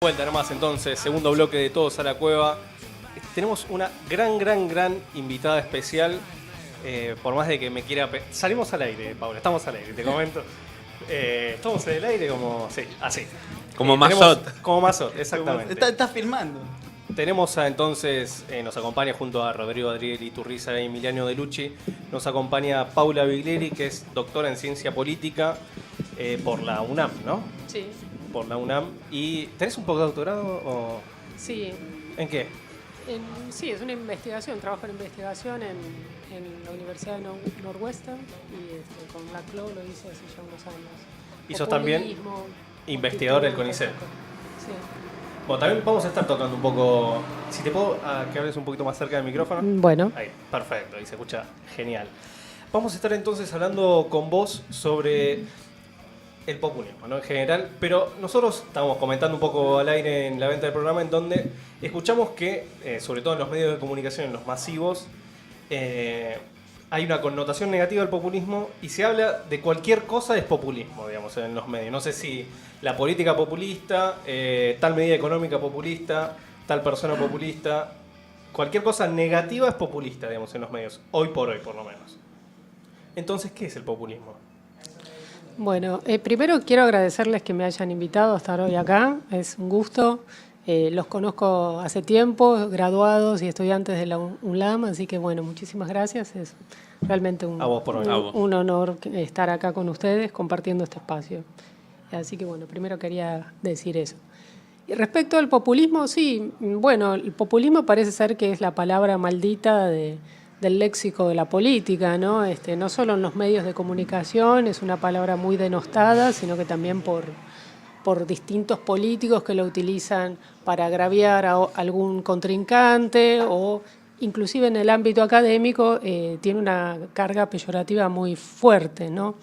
Vuelta nomás entonces, segundo bloque de Todos a la Cueva. Tenemos una gran invitada especial. Por más de que me quiera... Salimos al aire, Paula, estamos al aire, te comento. Estamos en el aire como... Sí, así. Como Mazot. Como Mazot, exactamente. Estás filmando. Tenemos entonces, nos acompaña junto a Rodrigo Adriel Iturriza y Emiliano De Lucci, nos acompaña Paula Bigleri, que es doctora en Ciencia Política por la UNAM, ¿no? Sí. Por la UNAM. ¿Y tenés un postdoctorado o...? Sí. ¿En qué? Sí, es una investigación, trabajo en investigación en la Universidad de Northwestern y con la CLO lo hice hace ya unos años. ¿Y sos también investigador del CONICET? Sí. Bueno, también vamos a estar tocando un poco, si te puedo que hables un poquito más cerca del micrófono. Bueno. Ahí, perfecto, ahí se escucha genial. Vamos a estar entonces hablando con vos sobre el populismo, ¿no? En general, pero nosotros estamos comentando un poco al aire en la venta del programa en donde escuchamos que, sobre todo en los medios de comunicación, en los masivos, hay una connotación negativa del populismo y se habla de cualquier cosa es populismo, digamos, en los medios. No sé si la política populista, tal medida económica populista, tal persona populista, cualquier cosa negativa es populista, digamos, en los medios, hoy por lo menos. Entonces, ¿qué es el populismo? Bueno, primero quiero agradecerles que me hayan invitado a estar hoy acá, es un gusto. Los conozco hace tiempo, graduados y estudiantes de la UNLAM, así que bueno, muchísimas gracias. Es realmente un honor estar acá con ustedes compartiendo este espacio. Así que bueno, primero quería decir eso. Y respecto al populismo, sí, bueno, el populismo parece ser que es la palabra maldita del léxico de la política, ¿no? No solo en los medios de comunicación, es una palabra muy denostada, sino que también por distintos políticos que lo utilizan para agraviar a algún contrincante o inclusive en el ámbito académico tiene una carga peyorativa muy fuerte, ¿no?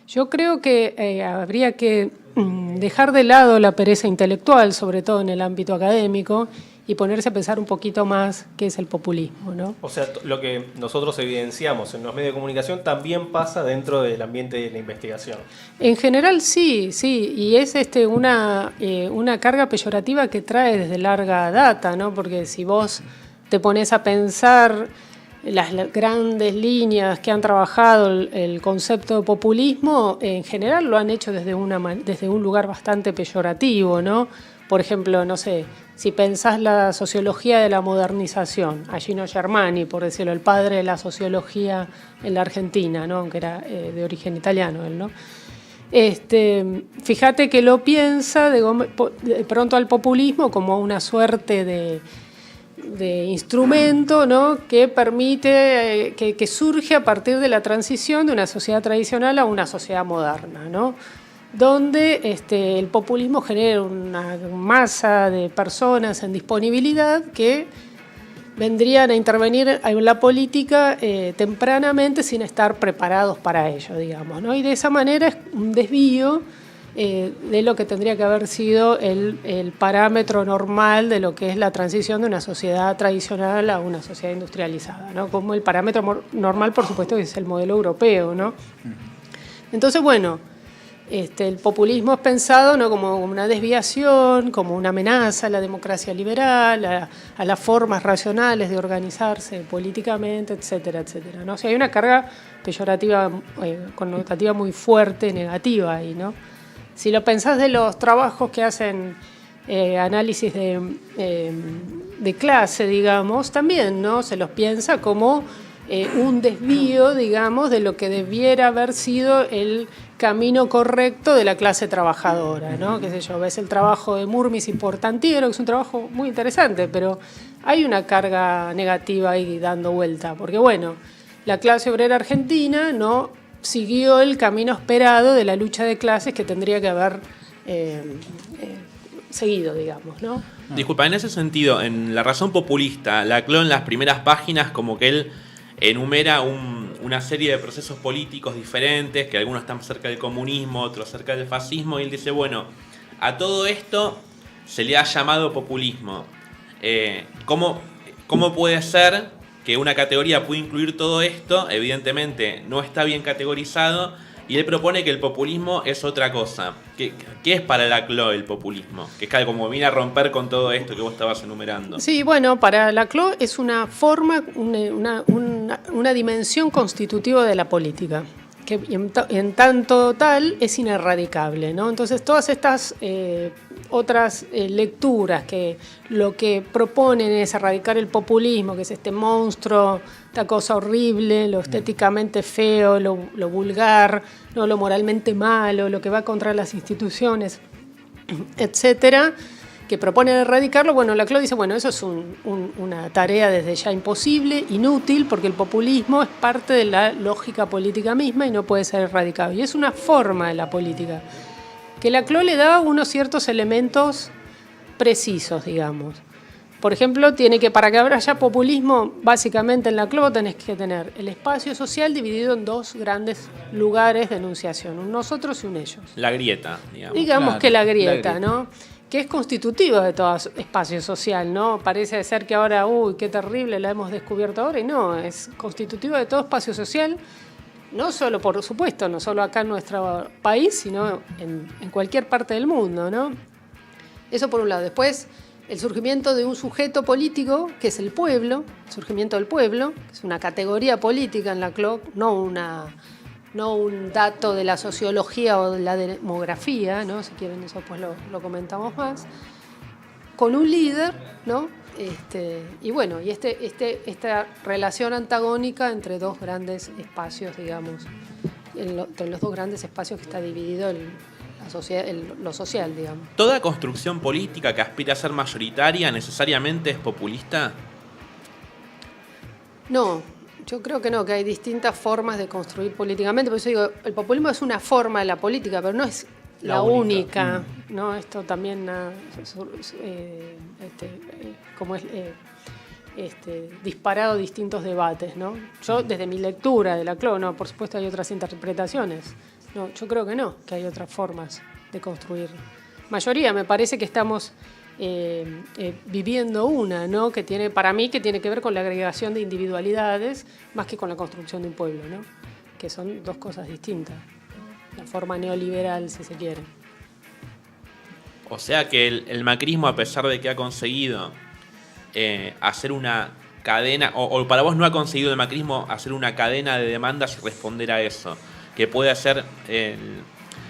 Yo creo que habría que dejar de lado la pereza intelectual, sobre todo en el ámbito académico, y ponerse a pensar un poquito más qué es el populismo, ¿no? O sea, lo que nosotros evidenciamos en los medios de comunicación también pasa dentro del ambiente de la investigación. En general sí, y es una carga peyorativa que trae desde larga data, ¿no? Porque si vos te pones a pensar las grandes líneas que han trabajado el concepto de populismo, en general lo han hecho desde un lugar bastante peyorativo, ¿no? Por ejemplo, no sé, si pensás la sociología de la modernización, a Gino Germani, por decirlo, el padre de la sociología en la Argentina, ¿no? Aunque era de origen italiano él, ¿no? Fíjate que lo piensa de pronto al populismo como una suerte de instrumento, ¿no? Que permite, que surge a partir de la transición de una sociedad tradicional a una sociedad moderna, ¿no? Donde el populismo genera una masa de personas en disponibilidad que vendrían a intervenir en la política tempranamente sin estar preparados para ello, digamos, ¿no? Y de esa manera es un desvío de lo que tendría que haber sido el parámetro normal de lo que es la transición de una sociedad tradicional a una sociedad industrializada, ¿no? Como el parámetro normal, por supuesto, es el modelo europeo, ¿no? Entonces, bueno, el populismo es pensado, ¿no? Como una desviación, como una amenaza a la democracia liberal, a las formas racionales de organizarse políticamente, etcétera, etcétera, ¿no? O sea, hay una carga peyorativa, connotativa muy fuerte, negativa ahí, ¿no? Si lo pensás de los trabajos que hacen análisis de clase, digamos, también, ¿no? Se los piensa como un desvío, digamos, de lo que debiera haber sido el camino correcto de la clase trabajadora, ¿no? Qué sé yo, ves el trabajo de Murmis y Portantiero, que es un trabajo muy interesante, pero hay una carga negativa ahí dando vuelta, porque bueno, la clase obrera argentina no siguió el camino esperado de la lucha de clases que tendría que haber seguido, digamos, ¿no? Disculpa, en ese sentido, en La Razón Populista, Laclau en las primeras páginas como que él enumera una serie de procesos políticos diferentes, que algunos están cerca del comunismo, otros cerca del fascismo, y él dice, bueno, a todo esto se le ha llamado populismo. ¿Cómo puede ser que una categoría pueda incluir todo esto? Evidentemente no está bien categorizado, Y él propone que el populismo es otra cosa. ¿Qué es para Laclau el populismo? Que es como viene a romper con todo esto que vos estabas enumerando. Sí, bueno, para Laclau es una forma, una dimensión constitutiva de la política, que en tanto tal es inerradicable, ¿no? Entonces todas estas otras lecturas que lo que proponen es erradicar el populismo, que es este monstruo, esta cosa horrible, lo estéticamente feo, lo vulgar, ¿no? Lo moralmente malo, lo que va contra las instituciones, etcétera, que proponen erradicarlo. Bueno, Laclau dice, bueno, eso es una tarea desde ya imposible, inútil, porque el populismo es parte de la lógica política misma y no puede ser erradicado. Y es una forma de la política, que Laclau le da unos ciertos elementos precisos, digamos. Por ejemplo, para que haya populismo, básicamente en Laclau tenés que tener el espacio social dividido en dos grandes lugares de enunciación, un nosotros y un ellos. La grieta, digamos. Digamos Claro, que la la grieta, grieta. ¿no? Que es constitutivo de todo espacio social, ¿no? Parece ser que ahora, qué terrible, la hemos descubierto ahora, y no, es constitutivo de todo espacio social, no solo, por supuesto, no solo acá en nuestro país, sino en cualquier parte del mundo, ¿no? Eso por un lado. Después, el surgimiento de un sujeto político, que es el pueblo, el surgimiento del pueblo, que es una categoría política en Laclau, no un dato de la sociología o de la demografía, ¿no? Si quieren eso pues lo comentamos más, con un líder, ¿no? Y bueno, y esta relación antagónica entre dos grandes espacios, digamos, entre los dos grandes espacios que está dividido lo social, digamos. ¿Toda construcción política que aspira a ser mayoritaria necesariamente es populista? No, yo creo que no, que hay distintas formas de construir políticamente. Por eso digo, el populismo es una forma de la política, pero no es la única. ¿No? Esto también como es disparado distintos debates, ¿no? Yo, desde mi lectura de Laclau, no, por supuesto hay otras interpretaciones. No, yo creo que no, que hay otras formas de construir. Mayoría, me parece que estamos viviendo una, ¿no? Que tiene que ver con la agregación de individualidades más que con la construcción de un pueblo, ¿no? Que son dos cosas distintas. La forma neoliberal, si se quiere. O sea que el macrismo, a pesar de que ha conseguido hacer una cadena, o para vos no ha conseguido el macrismo hacer una cadena de demandas y responder a eso, que puede hacer,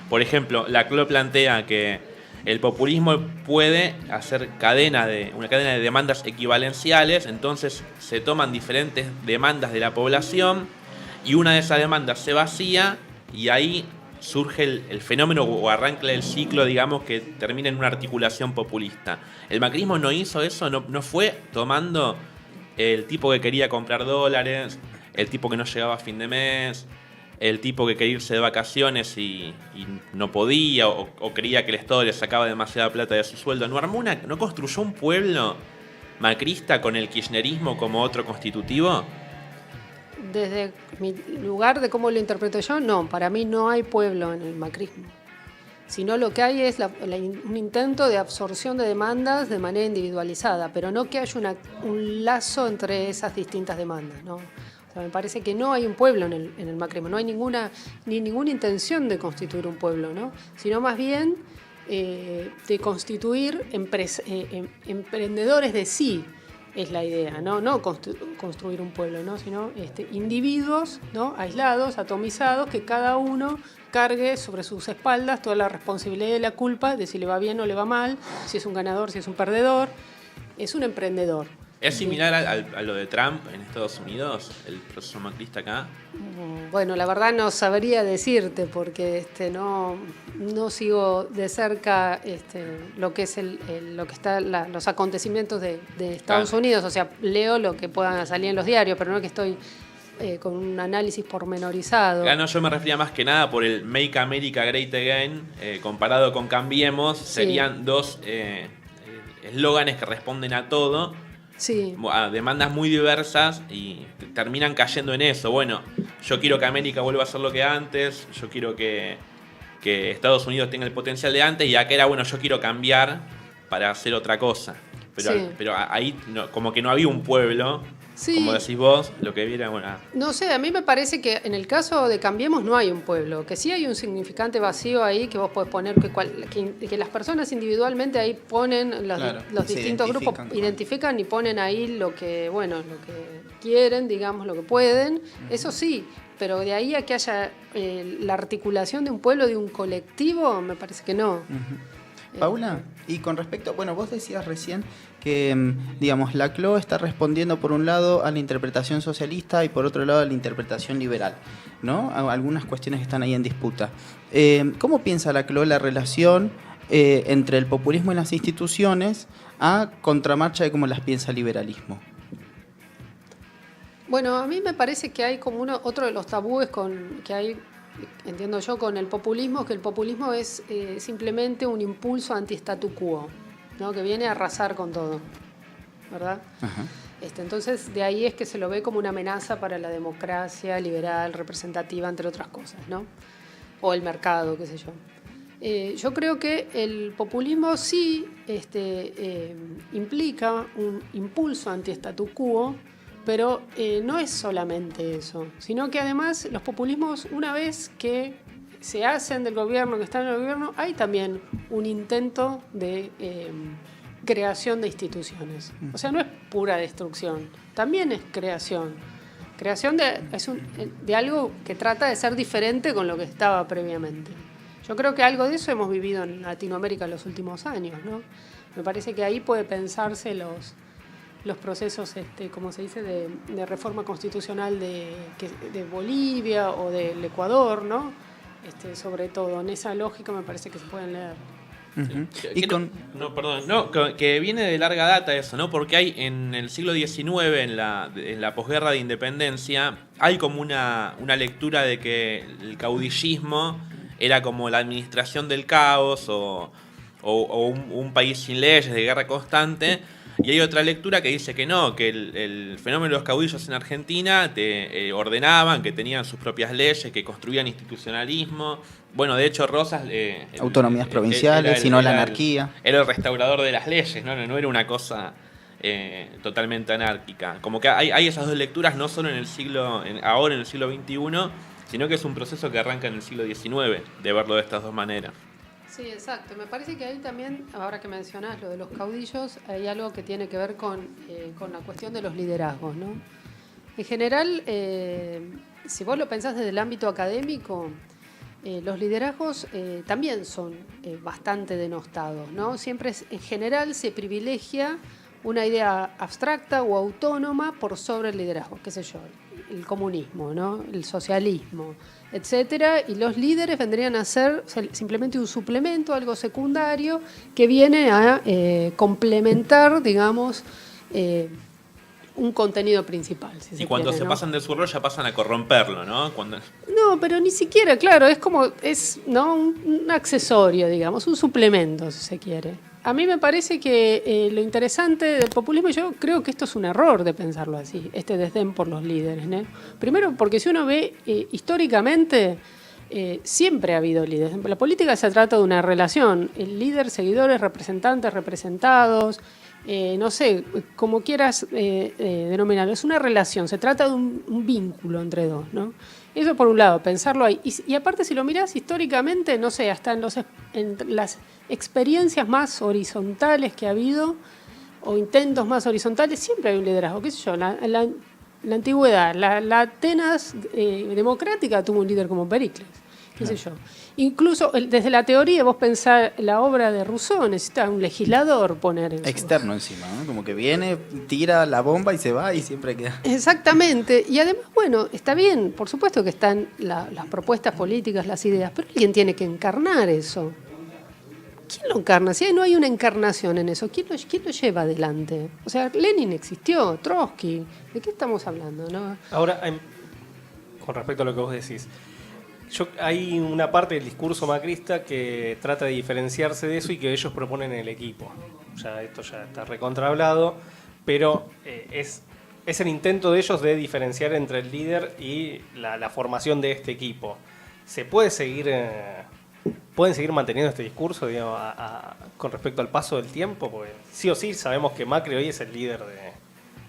por ejemplo, Laclau plantea que el populismo puede hacer una cadena de demandas equivalenciales, entonces se toman diferentes demandas de la población y una de esas demandas se vacía y ahí surge el fenómeno o arranca el ciclo, digamos, que termina en una articulación populista. El macrismo no hizo eso, no fue tomando el tipo que quería comprar dólares, el tipo que no llegaba a fin de mes, el tipo que quería irse de vacaciones y no podía o creía que el Estado le sacaba demasiada plata de su sueldo. ¿No construyó un pueblo macrista con el kirchnerismo como otro constitutivo? Desde mi lugar de cómo lo interpreto yo, no, para mí no hay pueblo en el macrismo. Sino lo que hay es un intento de absorción de demandas de manera individualizada, pero no que haya un lazo entre esas distintas demandas, ¿no? O sea, me parece que no hay un pueblo en el macrismo, no hay ninguna intención de constituir un pueblo, ¿no? Sino más bien de constituir emprendedores de sí. Es la idea, no construir un pueblo, ¿no? Sino individuos, ¿no? Aislados, atomizados, que cada uno cargue sobre sus espaldas toda la responsabilidad y la culpa de si le va bien o le va mal, si es un ganador, si es un perdedor. Es un emprendedor. ¿Es similar a lo de Trump en Estados Unidos, el proceso macrista acá? Bueno, la verdad no sabría decirte porque no sigo de cerca lo que es lo que está los acontecimientos de Estados Unidos. O sea, leo lo que puedan salir en los diarios, pero no es que estoy con un análisis pormenorizado. No, yo me refería más que nada por el Make America Great Again, comparado con Cambiemos, serían dos eslóganes que responden a todo. Sí. A demandas muy diversas y terminan cayendo en eso. Bueno, yo quiero que América vuelva a ser lo que antes, yo quiero que Estados Unidos tenga el potencial de antes, y acá era, bueno, yo quiero cambiar para hacer otra cosa. Sí. pero ahí como que no había un pueblo, Sí. como decís vos, lo que viera, bueno, No sé, a mí me parece que en el caso de Cambiemos no hay un pueblo, que sí hay un significante vacío ahí que vos podés poner, que las personas individualmente ahí ponen, Claro, los se distintos grupos identifican con- identifican y ponen ahí lo que quieren, digamos, lo que pueden, eso sí, pero de ahí a que haya la articulación de un pueblo, de un colectivo, me parece que no. Paula, y con respecto, bueno, vos decías recién que, digamos, la CLO está respondiendo por un lado a la interpretación socialista y por otro lado a la interpretación liberal, ¿no? Algunas cuestiones están ahí en disputa. ¿Cómo piensa la CLO la relación entre el populismo y las instituciones a contramarcha de cómo las piensa el liberalismo? Bueno, a mí me parece que hay como otro de los tabúes que hay, entiendo yo, con el populismo, que el populismo es simplemente un impulso anti-statu quo, ¿no? Que viene a arrasar con todo, ¿verdad? Ajá. Entonces, de ahí es que se lo ve como una amenaza para la democracia liberal, representativa, entre otras cosas, ¿no? O el mercado, qué sé yo. Yo creo que el populismo sí implica un impulso anti-statu quo, pero no es solamente eso, sino que además los populismos, una vez que se hacen del gobierno, que están en el gobierno, hay también un intento de creación de instituciones. O sea, no es pura destrucción, también es creación. Creación de algo que trata de ser diferente con lo que estaba previamente. Yo creo que algo de eso hemos vivido en Latinoamérica en los últimos años, ¿no? Me parece que ahí puede pensarse los procesos, como se dice, de reforma constitucional de Bolivia o del Ecuador, ¿no? Sobre todo, en esa lógica me parece que se pueden leer. Uh-huh. Que que viene de larga data eso, ¿no? Porque hay en el siglo XIX, en la posguerra de independencia, hay como una lectura de que el caudillismo era como la administración del caos o un país sin leyes, de guerra constante. Y hay otra lectura que dice que no, que el fenómeno de los caudillos en Argentina ordenaban, que tenían sus propias leyes, que construían institucionalismo. Bueno, de hecho, Rosas... autonomías provinciales, sino la anarquía. Era el restaurador de las leyes, no era una cosa totalmente anárquica. Como que hay esas dos lecturas, no solo ahora en el siglo XXI, sino que es un proceso que arranca en el siglo XIX, de verlo de estas dos maneras. Sí, exacto. Me parece que ahí también, ahora que mencionás lo de los caudillos, hay algo que tiene que ver con la cuestión de los liderazgos, ¿no? En general, si vos lo pensás desde el ámbito académico, los liderazgos también son bastante denostados, ¿no? Siempre, en general, se privilegia una idea abstracta o autónoma por sobre el liderazgo, qué sé yo, el comunismo, ¿no? El socialismo, etcétera, y los líderes vendrían a ser simplemente un suplemento, algo secundario, que viene a complementar, digamos, un contenido principal. Si y cuando quiere, se ¿no? pasan de su rol ya pasan a corromperlo, ¿no? No, pero ni siquiera, claro, es ¿no? un accesorio, digamos, un suplemento, si se quiere. A mí me parece que lo interesante del populismo, yo creo que esto es un error de pensarlo así, este desdén por los líderes, ¿no? Primero, porque si uno ve históricamente, siempre ha habido líderes. La política se trata de una relación, el líder, seguidores, representantes, representados, no sé, como quieras denominarlo, es una relación, se trata de un vínculo entre dos, ¿no? Eso por un lado, pensarlo ahí. Y aparte, si lo mirás históricamente, no sé, hasta en las experiencias más horizontales que ha habido, o intentos más horizontales, siempre hay un liderazgo, qué sé yo, la antigüedad, la Atenas democrática tuvo un líder como Pericles, qué sé yo. Incluso desde la teoría, vos pensás la obra de Rousseau, necesita un legislador poner en externo encima, ¿no? Como que viene, tira la bomba y se va y siempre queda. Exactamente. Y además, bueno, está bien, por supuesto que están las propuestas políticas, las ideas, pero alguien tiene que encarnar eso. ¿Quién lo encarna? Si no hay una encarnación en eso, ¿quién lo lleva adelante? O sea, Lenin existió, Trotsky, ¿de qué estamos hablando, no? Ahora, con respecto a lo que vos decís, hay una parte del discurso macrista que trata de diferenciarse de eso y que ellos proponen el equipo. Esto ya está recontrahablado, pero es el intento de ellos de diferenciar entre el líder y la formación de este equipo. ¿Se puede seguir pueden seguir manteniendo este discurso, digamos, con respecto al paso del tiempo? Porque sí o sí sabemos que Macri hoy es el líder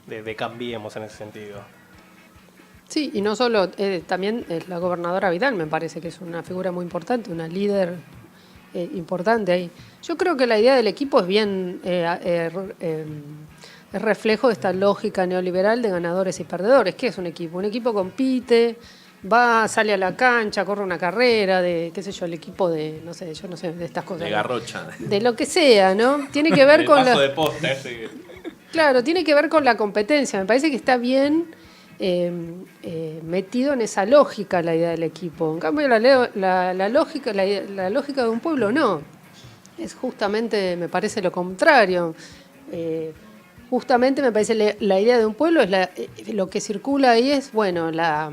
de Cambiemos en ese sentido. Sí, y no solo, también la gobernadora Vidal me parece que es una figura muy importante, una líder importante ahí. Yo creo que la idea del equipo es bien, es reflejo de esta lógica neoliberal de ganadores y perdedores. ¿Qué es un equipo? Un equipo compite, sale a la cancha, corre una carrera, de, qué sé yo, el equipo de, no sé, yo no sé, de estas cosas. De garrocha. De lo que sea, ¿no? Tiene que ver con paso de posta ese. Claro, tiene que ver con la competencia. Me parece que está bien metido en esa lógica la idea del equipo. En cambio, la lógica de un pueblo no. Es justamente, me parece, lo contrario. Justamente me parece la idea de un pueblo es lo que circula ahí es, bueno, la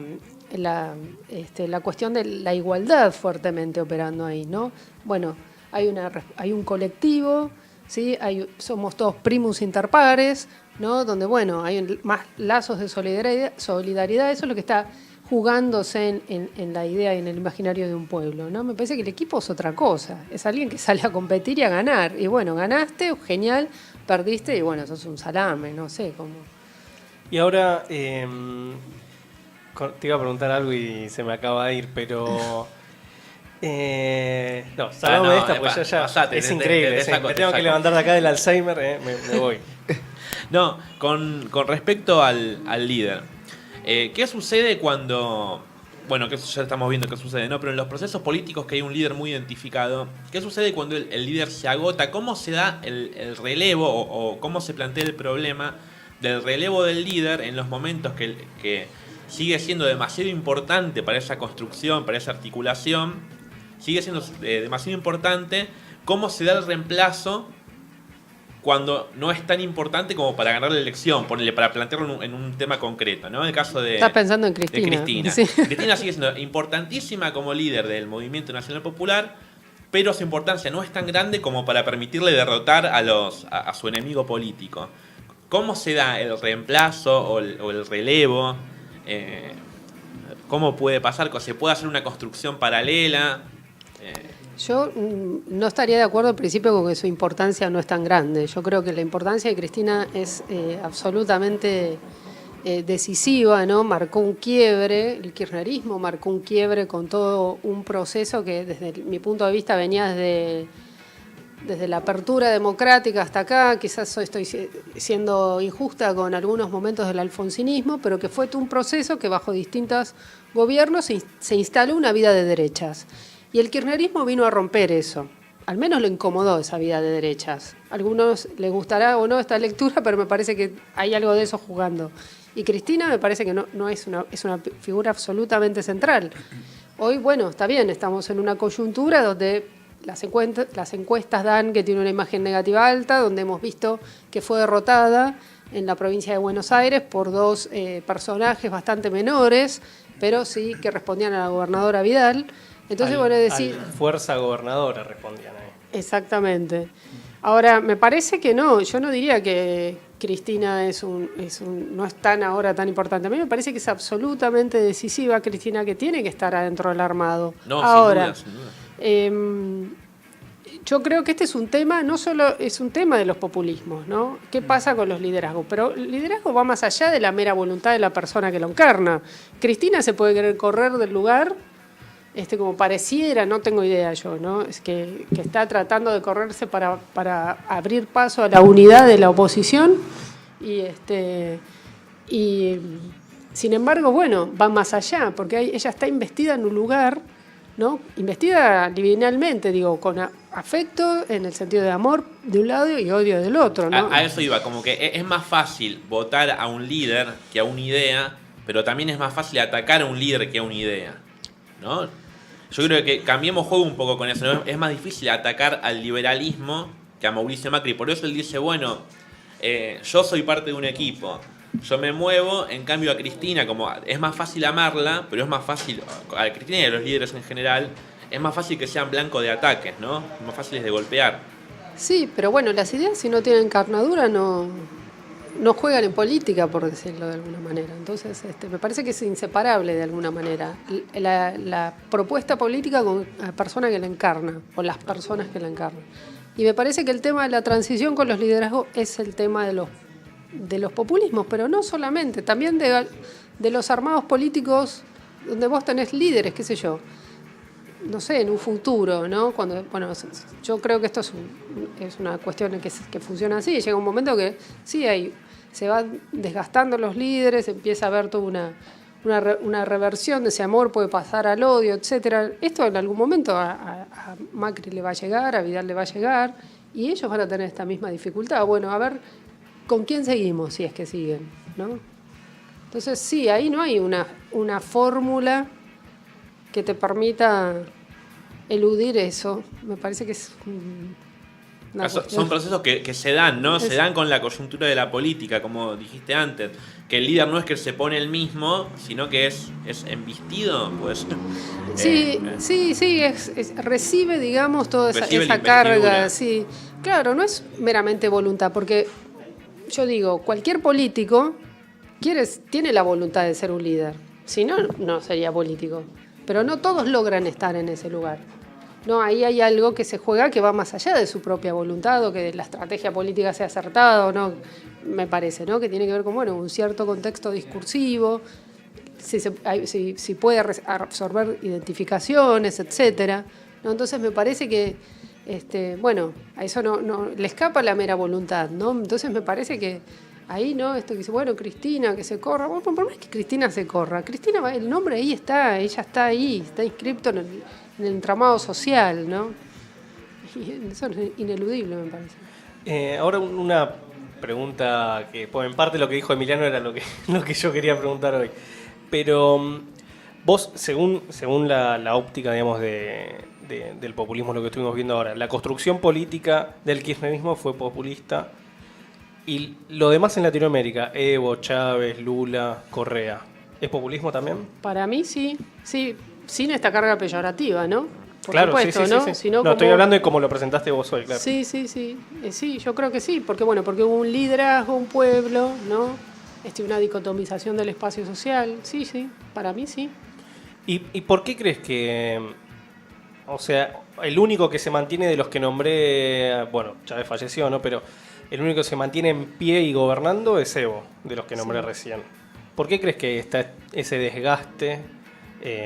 cuestión de la igualdad fuertemente operando ahí, ¿no? Bueno, hay un colectivo, ¿sí? Somos todos primus inter pares, ¿no? Donde, bueno, hay más lazos de solidaridad, eso es lo que está jugándose en la idea y en el imaginario de un pueblo, ¿no? Me parece que el equipo es otra cosa, es alguien que sale a competir y a ganar, y bueno, ganaste, genial, perdiste, y bueno, sos un salame, no sé cómo. Y ahora, te iba a preguntar algo y se me acaba de ir, pero... no, salame de esta, pues ya pasate, es increíble. Me tengo que levantar de acá del Alzheimer, me voy. No, con respecto al líder, ¿qué sucede cuando... Bueno, que eso ya estamos viendo qué sucede, ¿no? Pero en los procesos políticos que hay un líder muy identificado, ¿qué sucede cuando el líder se agota? ¿Cómo se da el relevo o cómo se plantea el problema del relevo del líder en los momentos que sigue siendo demasiado importante para esa construcción, para esa articulación? Sigue siendo demasiado importante. ¿Cómo se da el reemplazo cuando no es tan importante como para ganar la elección? Para plantearlo en un tema concreto, ¿no? En el caso de... Estás pensando en Cristina. De Cristina. Sí. Cristina sigue siendo importantísima como líder del Movimiento Nacional Popular, pero su importancia no es tan grande como para permitirle derrotar a su enemigo político. ¿Cómo se da el reemplazo o el relevo? ¿Cómo puede pasar? ¿Se puede hacer una construcción paralela? Yo no estaría de acuerdo al principio con que su importancia no es tan grande. Yo creo que la importancia de Cristina es absolutamente decisiva, ¿no? Marcó un quiebre, el kirchnerismo marcó un quiebre con todo un proceso que desde mi punto de vista venía desde la apertura democrática hasta acá. Quizás estoy siendo injusta con algunos momentos del alfonsinismo, pero que fue todo un proceso que bajo distintos gobiernos se instaló una vida de derechas. Y el kirchnerismo vino a romper eso. Al menos lo incomodó esa vida de derechas. A algunos les gustará o no esta lectura, pero me parece que hay algo de eso jugando. Y Cristina me parece que no es una figura absolutamente central. Hoy, bueno, está bien, estamos en una coyuntura donde las encuestas dan que tiene una imagen negativa alta, donde hemos visto que fue derrotada en la provincia de Buenos Aires por dos personajes bastante menores, pero sí que respondían a la gobernadora Vidal. Entonces, bueno, decir... Fuerza gobernadora respondían ahí. Exactamente. Ahora, me parece que no, yo no diría que Cristina no es ahora tan importante. A mí me parece que es absolutamente decisiva Cristina, que tiene que estar adentro del armado. No, ahora, sin duda. Yo creo que este es un tema, no solo es un tema de los populismos, ¿no? ¿Qué pasa con los liderazgos? Pero el liderazgo va más allá de la mera voluntad de la persona que lo encarna. Cristina se puede querer correr del lugar, como pareciera, no tengo idea yo, ¿no? Es que está tratando de correrse para abrir paso a la unidad de la oposición y sin embargo, bueno, va más allá, porque ella está investida en un lugar, ¿no? Investida liminalmente, digo, con afecto en el sentido de amor de un lado y odio del otro, ¿no? A eso iba, como que es más fácil votar a un líder que a una idea, pero también es más fácil atacar a un líder que a una idea, ¿no? Yo creo que cambiemos juego un poco con eso, ¿no? Es más difícil atacar al liberalismo que a Mauricio Macri. Por eso él dice, bueno, yo soy parte de un equipo, yo me muevo, en cambio a Cristina, como es más fácil amarla, pero es más fácil, a Cristina y a los líderes en general, es más fácil que sean blanco de ataques, ¿no? Más fáciles de golpear. Sí, pero bueno, las ideas si no tienen carnadura no no juegan en política, por decirlo de alguna manera. Entonces, me parece que es inseparable de alguna manera la propuesta política con la persona que la encarna, o las personas que la encarnan. Y me parece que el tema de la transición con los liderazgos es el tema de los populismos, pero no solamente, también de los armados políticos donde vos tenés líderes, qué sé yo, no sé, en un futuro, ¿no? Yo creo que esto es una cuestión que funciona así. Llega un momento que sí, se van desgastando los líderes, empieza a haber toda una reversión de ese amor, puede pasar al odio, etcétera. Esto en algún momento a Macri le va a llegar, a Vidal le va a llegar, y ellos van a tener esta misma dificultad. Bueno, a ver con quién seguimos, si es que siguen, ¿no? Entonces sí, ahí no hay una fórmula que te permita eludir eso. Me parece que es una cuestión. Son procesos que se dan, ¿no? Se dan con la coyuntura de la política, como dijiste antes. Que el líder no es que se pone el mismo, sino que es embestido, pues. Sí, recibe, digamos, toda esa carga. Sí. Claro, no es meramente voluntad, porque yo digo, cualquier político tiene la voluntad de ser un líder. Si no, no sería político. Pero no todos logran estar en ese lugar. No, ahí hay algo que se juega que va más allá de su propia voluntad o que la estrategia política sea acertada o no, me parece, ¿no? Que tiene que ver con un cierto contexto discursivo, si puede absorber identificaciones, etcétera, ¿no? Entonces me parece que a eso no le escapa la mera voluntad, ¿no? Entonces me parece que ahí, ¿no? Esto que dice, Cristina, que se corra. Bueno, por más que Cristina se corra, Cristina, el nombre ahí está, ella está ahí, está inscripto en el entramado social, ¿no? Y eso es ineludible, me parece. Ahora una pregunta que, en parte lo que dijo Emiliano era lo que yo quería preguntar hoy. Pero vos, según la óptica, digamos, del populismo, lo que estuvimos viendo ahora, la construcción política del kirchnerismo fue populista. Y lo demás en Latinoamérica, Evo, Chávez, Lula, Correa, ¿es populismo también? Para mí sí, sin esta carga peyorativa, ¿no? Por claro, supuesto, sí. ¿no? Sino como... estoy hablando de cómo lo presentaste vos hoy, claro. Sí. Sí, yo creo que sí, porque hubo un liderazgo, un pueblo, ¿no? Una dicotomización del espacio social, sí, para mí sí. ¿Y por qué crees que, o sea, el único que se mantiene de los que nombré, Chávez falleció, ¿no? Pero el único que se mantiene en pie y gobernando es Evo, de los que nombré recién. ¿Por qué crees que está ese desgaste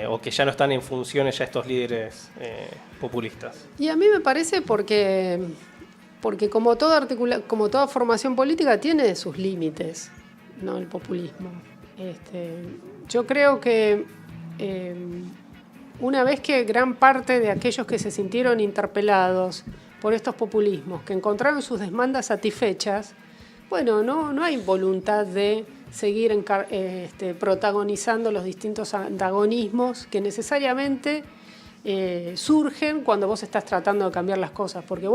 o que ya no están en funciones ya estos líderes populistas? Y a mí me parece porque como toda formación política tiene sus límites, ¿no? El populismo. Yo creo que una vez que gran parte de aquellos que se sintieron interpelados por estos populismos, que encontraron sus demandas satisfechas, no hay voluntad de seguir protagonizando los distintos antagonismos que necesariamente surgen cuando vos estás tratando de cambiar las cosas. Porque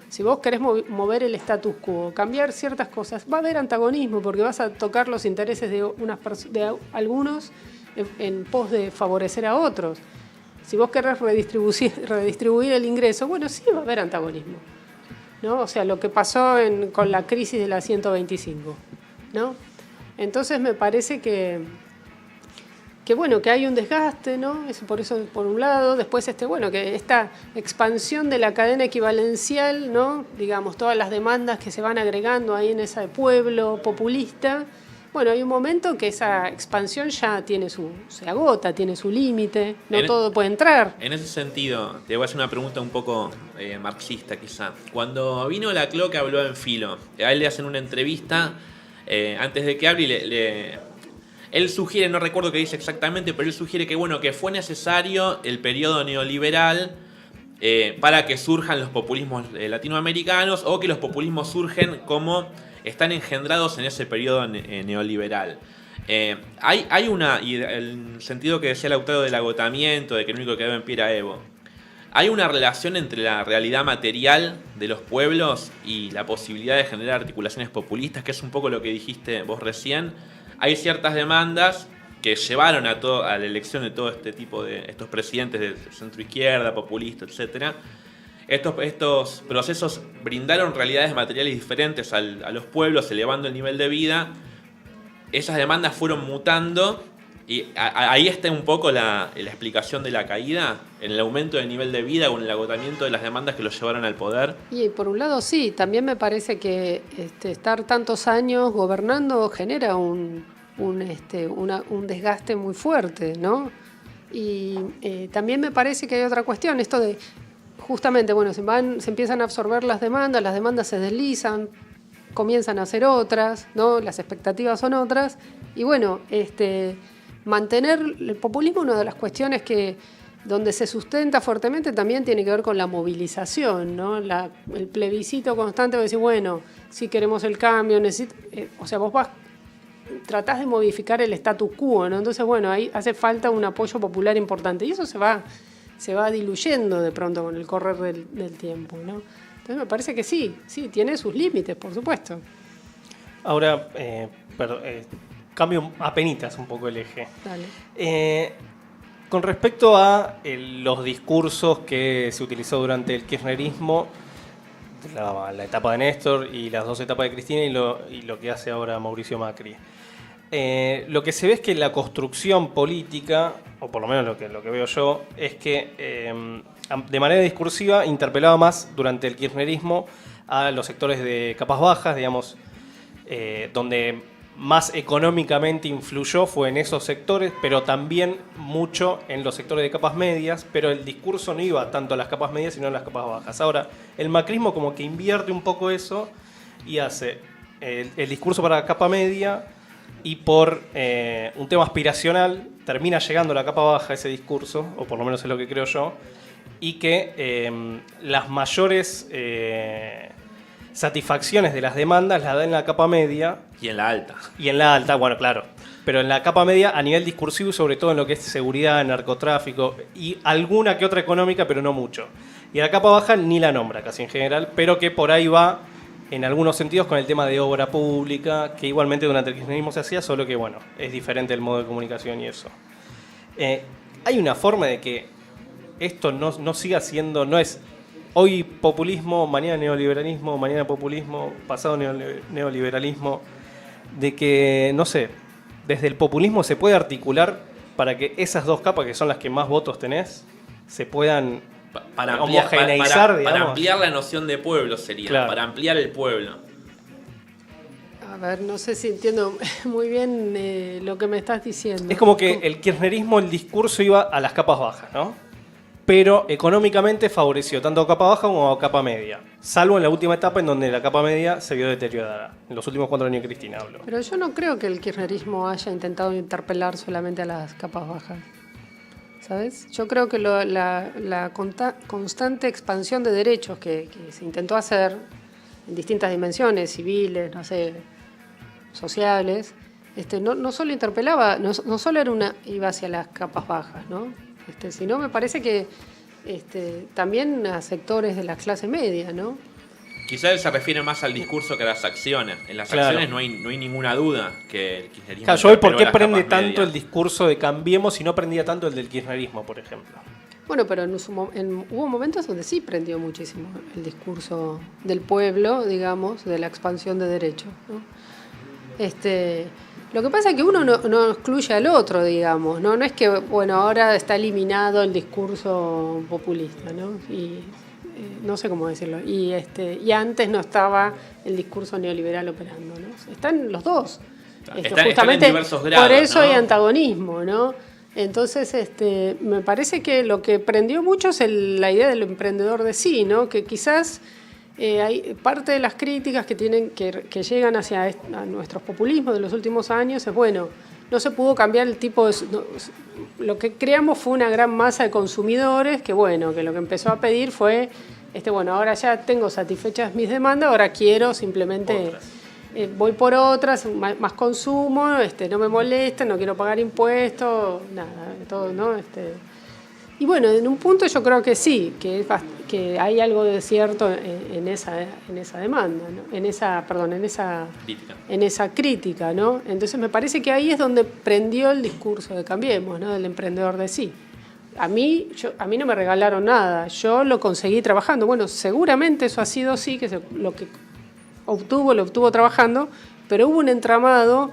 si vos querés mover el status quo, cambiar ciertas cosas, va a haber antagonismo porque vas a tocar los intereses de algunos en pos de favorecer a otros. Si vos querés redistribuir el ingreso, sí va a haber antagonismo, ¿no? O sea, lo que pasó con la crisis de la 125, ¿no? Entonces me parece que hay un desgaste, ¿no? Por eso, por un lado. Después, que esta expansión de la cadena equivalencial, ¿no? Digamos, todas las demandas que se van agregando ahí en ese pueblo populista. Hay un momento que esa expansión ya se agota, tiene su límite, no todo puede entrar. En ese sentido, te voy a hacer una pregunta un poco marxista quizá. Cuando vino Laclau, que habló en Filo, a él le hacen una entrevista antes de que hable él sugiere, no recuerdo qué dice exactamente, pero él sugiere que fue necesario el periodo neoliberal para que surjan los populismos latinoamericanos o que los populismos surgen como están engendrados en ese periodo neoliberal. Hay y el sentido que decía el autor del agotamiento, de que el único que quedaba en pie era Evo. ¿Hay una relación entre la realidad material de los pueblos y la posibilidad de generar articulaciones populistas, que es un poco lo que dijiste vos recién? Hay ciertas demandas que llevaron a la elección de todo este tipo de estos presidentes de centro izquierda, populista, etcétera. estos procesos brindaron realidades materiales diferentes a los pueblos, elevando el nivel de vida. Esas demandas fueron mutando y ahí está un poco la explicación de la caída, en el aumento del nivel de vida o en el agotamiento de las demandas que los llevaron al poder. Y por un lado sí, también me parece que estar tantos años gobernando genera un desgaste muy fuerte, ¿no? Y también me parece que hay otra cuestión, esto de justamente, bueno, se empiezan a absorber las demandas se deslizan, comienzan a hacer otras, ¿no? Las expectativas son otras, y bueno, mantener el populismo, una de las cuestiones donde se sustenta fuertemente también tiene que ver con la movilización, ¿no? El plebiscito constante de decir, bueno, si queremos el cambio, o sea, vos tratás de modificar el status quo, ¿no? Entonces, bueno, ahí hace falta un apoyo popular importante, y eso se va diluyendo de pronto con el correr del tiempo, ¿no? Entonces me parece que sí, tiene sus límites, por supuesto. Ahora, cambio apenitas un poco el eje. Dale. Con respecto a los discursos que se utilizó durante el kirchnerismo, la etapa de Néstor y las 2 etapas de Cristina y lo que hace ahora Mauricio Macri. Lo que se ve es que la construcción política, o por lo menos lo que veo yo, es que de manera discursiva interpelaba más durante el kirchnerismo a los sectores de capas bajas, digamos, donde más económicamente influyó fue en esos sectores, pero también mucho en los sectores de capas medias, pero el discurso no iba tanto a las capas medias sino a las capas bajas. Ahora, el macrismo como que invierte un poco eso y hace el discurso para la capa media, y por un tema aspiracional termina llegando a la capa baja ese discurso, o por lo menos es lo que creo yo, y que las mayores satisfacciones de las demandas las da en la capa media. Y en la alta. Y en la alta, bueno, claro. Pero en la capa media a nivel discursivo y sobre todo en lo que es seguridad, narcotráfico y alguna que otra económica, pero no mucho. Y a la capa baja ni la nombra casi en general, pero que por ahí va en algunos sentidos con el tema de obra pública, que igualmente durante el kirchnerismo se hacía, solo que bueno, es diferente el modo de comunicación y eso. Hay una forma de que esto no siga siendo, no es hoy populismo, mañana neoliberalismo, mañana populismo, pasado neoliberalismo, de que, no sé, desde el populismo se puede articular para que esas 2 capas, que son las que más votos tenés, se puedan para homogeneizar, digamos. Para ampliar la noción de pueblo sería, claro. Para ampliar el pueblo. A ver, no sé si entiendo muy bien lo que me estás diciendo. Es como que el kirchnerismo, el discurso iba a las capas bajas, ¿no? Pero económicamente favoreció tanto a capa baja como a capa media. Salvo en la última etapa en donde la capa media se vio deteriorada. En los últimos 4 años de Cristina hablo. Pero yo no creo que el kirchnerismo haya intentado interpelar solamente a las capas bajas. ¿Sabes? Yo creo que la constante expansión de derechos que se intentó hacer en distintas dimensiones, civiles, no sé, sociales, no solo interpelaba, no solo iba hacia las capas bajas, ¿no? Sino me parece que también a sectores de la clase media, ¿no? Quizás él se refiere más al discurso que a las acciones. En las acciones no hay ninguna duda que el kirchnerismo... Claro, yo hoy por qué prende tanto el discurso de Cambiemos y no prendía tanto el del kirchnerismo, por ejemplo. Bueno, pero hubo momentos donde sí prendió muchísimo el discurso del pueblo, digamos, de la expansión de derechos, ¿no? Lo que pasa es que uno no excluye al otro, digamos, ¿no? No es que, bueno, ahora está eliminado el discurso populista, ¿no? Y no sé cómo decirlo. Y antes no estaba el discurso neoliberal operando, ¿no? Están los dos. Están justamente en diversos grados, por eso, ¿no? Hay antagonismo, ¿no? Entonces, me parece que lo que prendió mucho es la idea del emprendedor de sí, ¿no? Que quizás hay parte de las críticas que llegan hacia a nuestros populismos de los últimos años es, bueno, no se pudo cambiar el tipo de... lo que creamos fue una gran masa de consumidores que, bueno, que lo que empezó a pedir fue, bueno, ahora ya tengo satisfechas mis demandas, ahora quiero simplemente... voy por otras, más consumo, no me molesta, no quiero pagar impuestos, nada, todo, ¿no? Y bueno, en un punto yo creo que sí, que hay algo de cierto en esa demanda, ¿no? en esa crítica, ¿no? Entonces me parece que ahí es donde prendió el discurso de Cambiemos, ¿no? Del emprendedor de sí. a mí no me regalaron nada, yo lo conseguí trabajando. Bueno, seguramente eso ha sido así, que lo que lo obtuvo trabajando, pero hubo un entramado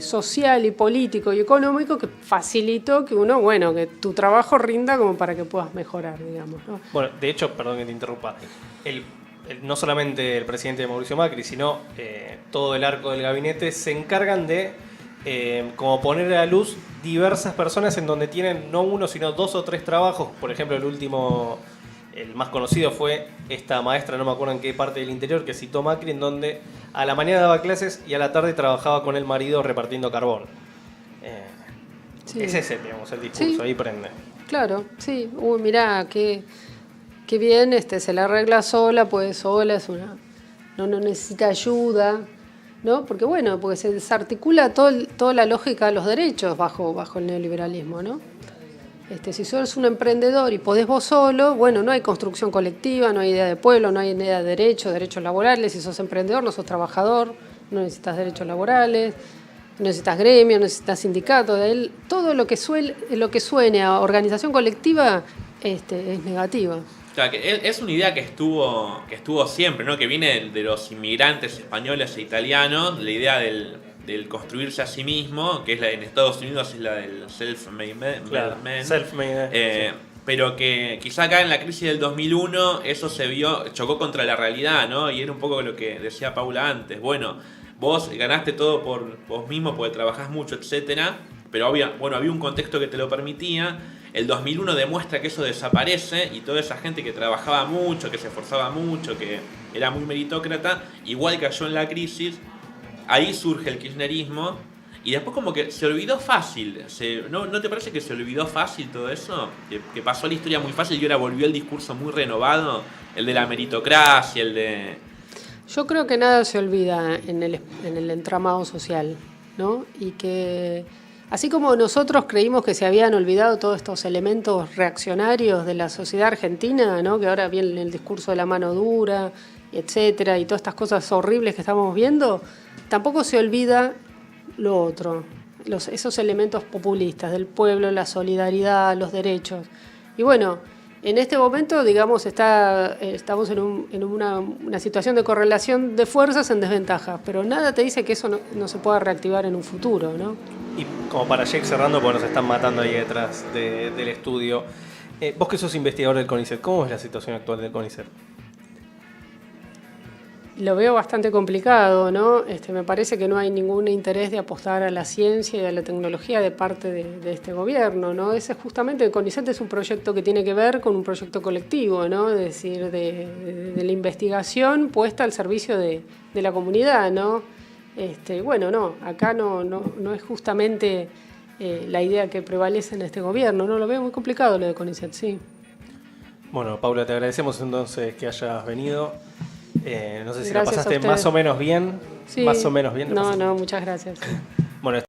social y político y económico que facilitó que que tu trabajo rinda como para que puedas mejorar, digamos, ¿no? Bueno, de hecho, perdón que te interrumpa, no solamente el presidente Mauricio Macri, sino todo el arco del gabinete se encargan de como poner a la luz diversas personas en donde tienen no uno, sino 2 o 3 trabajos. Por ejemplo, el más conocido fue esta maestra, no me acuerdo en qué parte del interior, que citó Macri, en donde a la mañana daba clases y a la tarde trabajaba con el marido repartiendo carbón. Sí. Es ese, digamos, el discurso, Sí. ahí prende. Claro, sí. Uy, mirá, qué bien, se la arregla sola, puede sola, no necesita ayuda, ¿no? Porque porque se desarticula toda la lógica de los derechos bajo el neoliberalismo, ¿no? Si sos un emprendedor y podés vos solo, no hay construcción colectiva, no hay idea de pueblo, no hay idea de derechos laborales. Si sos emprendedor, no sos trabajador, no necesitas derechos laborales, no necesitas gremio, no necesitas sindicato. Todo lo que suene a organización colectiva es negativa. O sea, que es una idea que estuvo siempre, ¿no? Que viene de los inmigrantes españoles e italianos, la idea del construirse a sí mismo, que es en Estados Unidos es la del self-made man. Claro, self-made, sí. Pero que quizá acá en la crisis del 2001 eso chocó contra la realidad, ¿no? Y era un poco lo que decía Paula antes. Bueno, vos ganaste todo por vos mismo porque trabajás mucho, etcétera, pero había un contexto que te lo permitía. El 2001 demuestra que eso desaparece y toda esa gente que trabajaba mucho, que se esforzaba mucho, que era muy meritócrata, igual cayó en la crisis. Ahí surge el kirchnerismo y después como que se olvidó fácil. ¿No te parece que se olvidó fácil todo eso? Que pasó la historia muy fácil y ahora volvió el discurso muy renovado, el de la meritocracia, el de... Yo creo que nada se olvida en el entramado social, ¿no? Y que así como nosotros creímos que se habían olvidado todos estos elementos reaccionarios de la sociedad argentina, ¿no? Que ahora viene el discurso de la mano dura, etcétera, y todas estas cosas horribles que estamos viendo, tampoco se olvida lo otro, esos elementos populistas del pueblo, la solidaridad, los derechos. Y en este momento, digamos, estamos en una situación de correlación de fuerzas en desventaja, pero nada te dice que eso no se pueda reactivar en un futuro, ¿no? Y como para ir cerrando, porque nos están matando ahí detrás del estudio, vos que sos investigador del CONICET, ¿cómo es la situación actual del CONICET? Lo veo bastante complicado, ¿no? Me parece que no hay ningún interés de apostar a la ciencia y a la tecnología de parte de este gobierno, ¿no? Ese justamente el CONICET es un proyecto que tiene que ver con un proyecto colectivo, ¿no? Es decir, de la investigación puesta al servicio de la comunidad, ¿no? Acá no es justamente la idea que prevalece en este gobierno, ¿no? Lo veo muy complicado lo de CONICET, sí. Bueno, Paula, te agradecemos entonces que hayas venido. No sé si Gracias la pasaste más o menos bien. Sí. Más o menos bien. No, muchas gracias. Bueno,